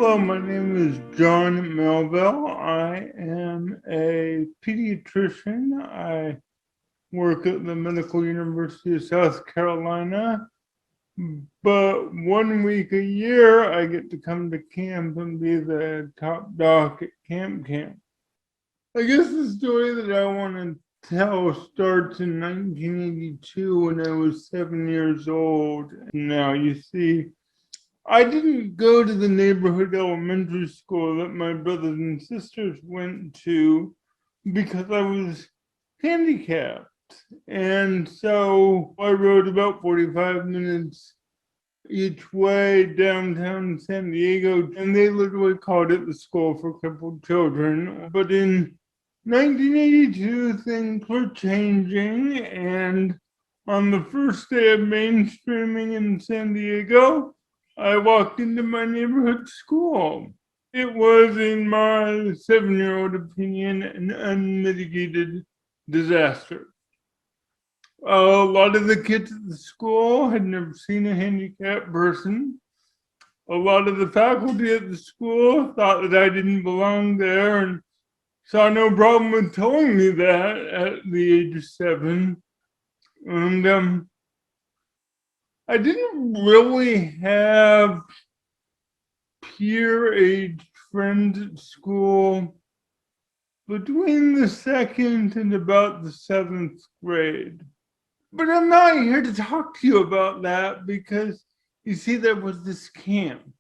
Hello, my name is John Melville. I am a pediatrician. I work at the Medical University of South Carolina, but 1 week a year I get to come to camp and be the top doc at camp. I guess the story that I want to tell starts in 1982 when I was 7 years old. Now, you see, I didn't go to the neighborhood elementary school that my brothers and sisters went to because I was handicapped. And so I rode about 45 minutes each way downtown San Diego, and they literally called it the school for crippled children. But in 1982, things were changing, and on the first day of mainstreaming in San Diego, I walked into my neighborhood school. It was, in my 7-year-old opinion, an unmitigated disaster. A lot of the kids at the school had never seen a handicapped person. A lot of the faculty at the school thought that I didn't belong there and saw no problem with telling me that at the age of 7. And I didn't really have peer-age friends at school between the 2nd and about the 7th grade. But I'm not here to talk to you about that because, you see, there was this camp.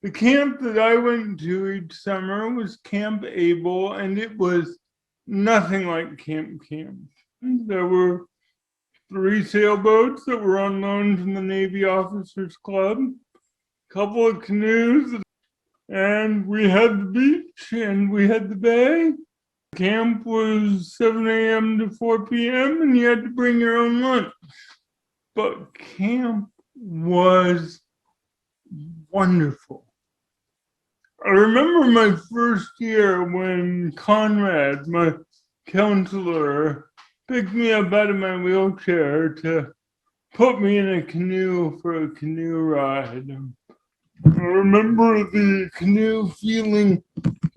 The camp that I went to each summer was Camp Able, and it was nothing like Camp. There were 3 sailboats that were on loan from the Navy Officers Club, a couple of canoes, and we had the beach and we had the bay. Camp was 7 a.m. to 4 p.m. and you had to bring your own lunch. But camp was wonderful. I remember my first year when Conrad, my counselor, picked me up out of my wheelchair to put me in a canoe for a canoe ride. I remember the canoe feeling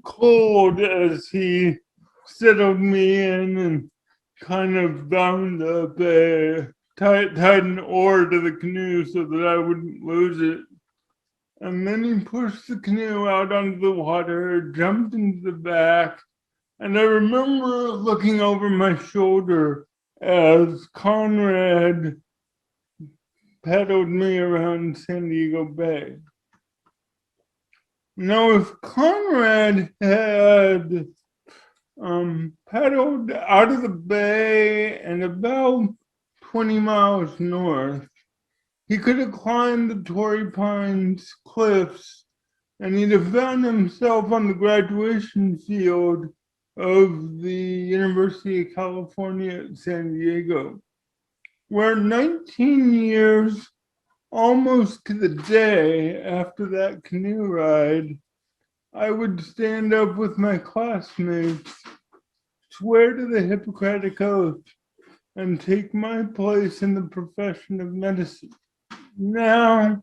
cold as he settled me in and kind of bound up tied an oar to the canoe so that I wouldn't lose it. And then he pushed the canoe out onto the water, jumped into the back, and I remember looking over my shoulder as Conrad paddled me around San Diego Bay. Now, if Conrad had paddled out of the bay and about 20 miles north, he could have climbed the Torrey Pines cliffs and he'd have found himself on the graduation field of the University of California at San Diego, where 19 years, almost to the day after that canoe ride, I would stand up with my classmates, swear to the Hippocratic Oath, and take my place in the profession of medicine. Now,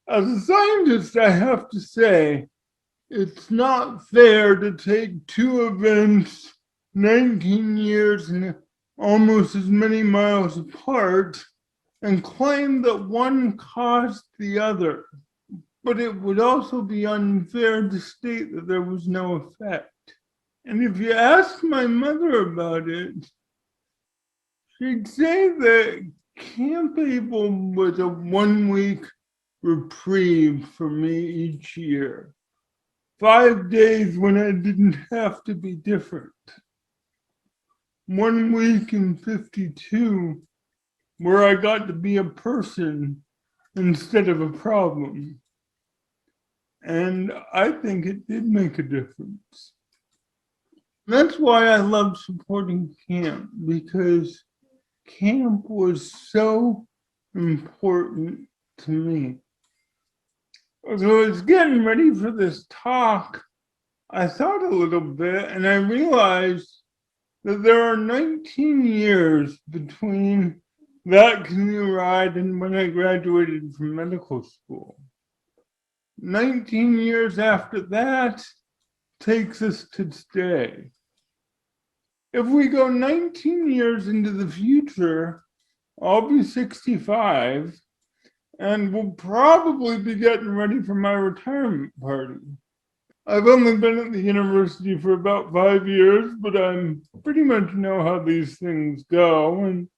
as a scientist, I have to say, it's not fair to take 2 events 19 years and almost as many miles apart and claim that one caused the other. But it would also be unfair to state that there was no effect. And if you ask my mother about it, she'd say that Camp Able was a 1-week reprieve for me each year. 5 days when I didn't have to be different. 1 week in 52 where I got to be a person instead of a problem. And I think it did make a difference. That's why I love supporting camp, because camp was so important to me. As I was getting ready for this talk, I thought a little bit and I realized that there are 19 years between that canoe ride and when I graduated from medical school. 19 years after that takes us to today. If we go 19 years into the future, I'll be 65 and will probably be getting ready for my retirement party. I've only been at the university for about 5 years, but I pretty much know how these things go. And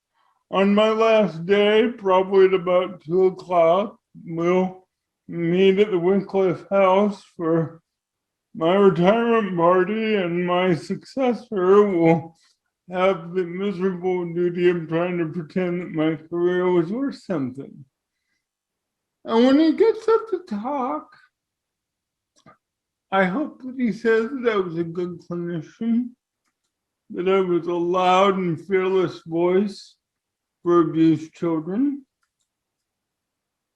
on my last day, probably at about 2 o'clock, we'll meet at the Wycliffe House for my retirement party, and my successor will have the miserable duty of trying to pretend that my career was worth something. And when he gets up to talk, I hope that he says that I was a good clinician, that I was a loud and fearless voice for abused children.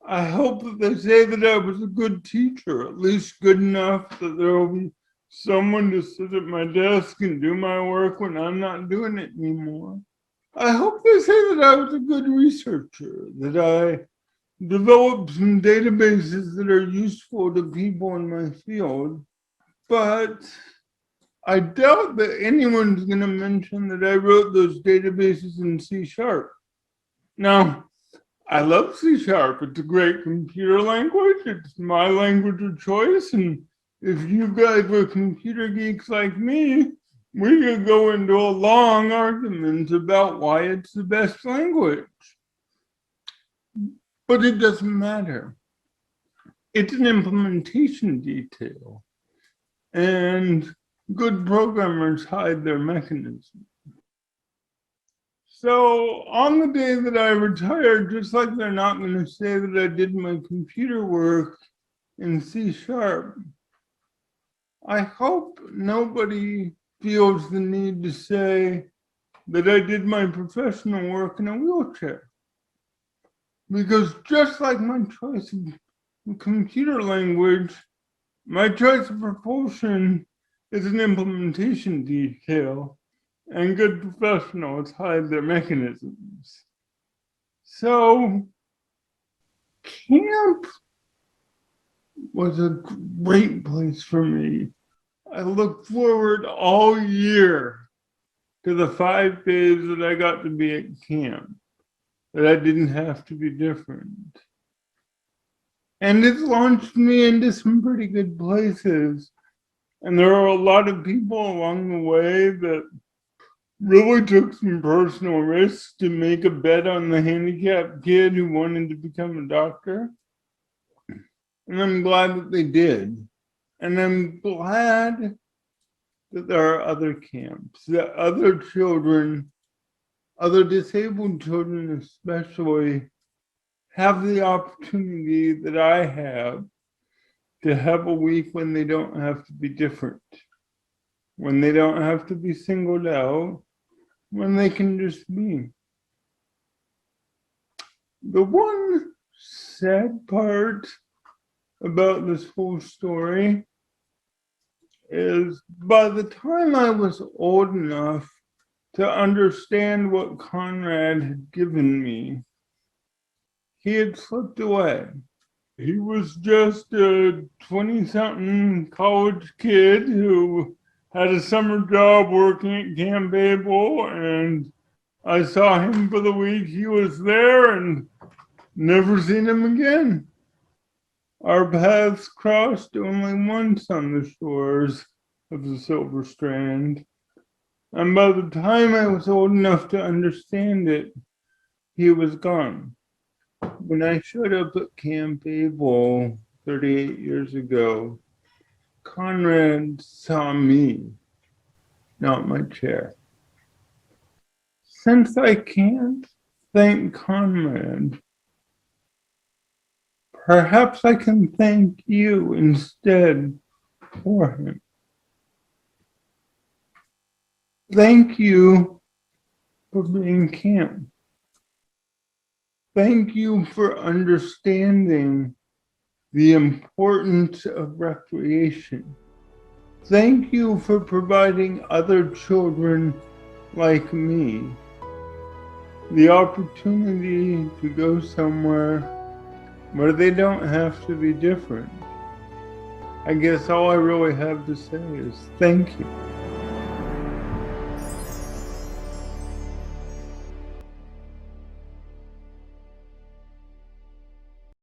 I hope that they say that I was a good teacher, at least good enough that there will be someone to sit at my desk and do my work when I'm not doing it anymore. I hope they say that I was a good researcher, that I developed some databases that are useful to people in my field, but I doubt that anyone's going to mention that I wrote those databases in C#. Now, I love C#. It's a great computer language. It's my language of choice. And if you guys were computer geeks like me, we could go into a long argument about why it's the best language. But it doesn't matter. It's an implementation detail. And good programmers hide their mechanism. So on the day that I retired, just like they're not going to say that I did my computer work in C#, I hope nobody feels the need to say that I did my professional work in a wheelchair. Because just like my choice of computer language, my choice of propulsion is an implementation detail, and good professionals hide their mechanisms. So, camp was a great place for me. I looked forward all year to the 5 days that I got to be at camp, that I didn't have to be different. And it's launched me into some pretty good places. And there are a lot of people along the way that really took some personal risks to make a bet on the handicapped kid who wanted to become a doctor. And I'm glad that they did. And I'm glad that there are other camps, that other children, other disabled children especially, have the opportunity that I have to have a week when they don't have to be different, when they don't have to be singled out, when they can just be. The one sad part about this whole story is by the time I was old enough to understand what Conrad had given me, he had slipped away. He was just a 20-something college kid who had a summer job working at Camp Babel, and I saw him for the week he was there and never seen him again. Our paths crossed only once on the shores of the Silver Strand, and by the time I was old enough to understand it, he was gone. When I showed up at Camp Babel 38 years ago, Conrad saw me, not my chair. Since I can't thank Conrad, perhaps I can thank you instead for him. Thank you for being camp. Thank you for understanding the importance of recreation. Thank you for providing other children like me the opportunity to go somewhere where they don't have to be different. I guess all I really have to say is thank you.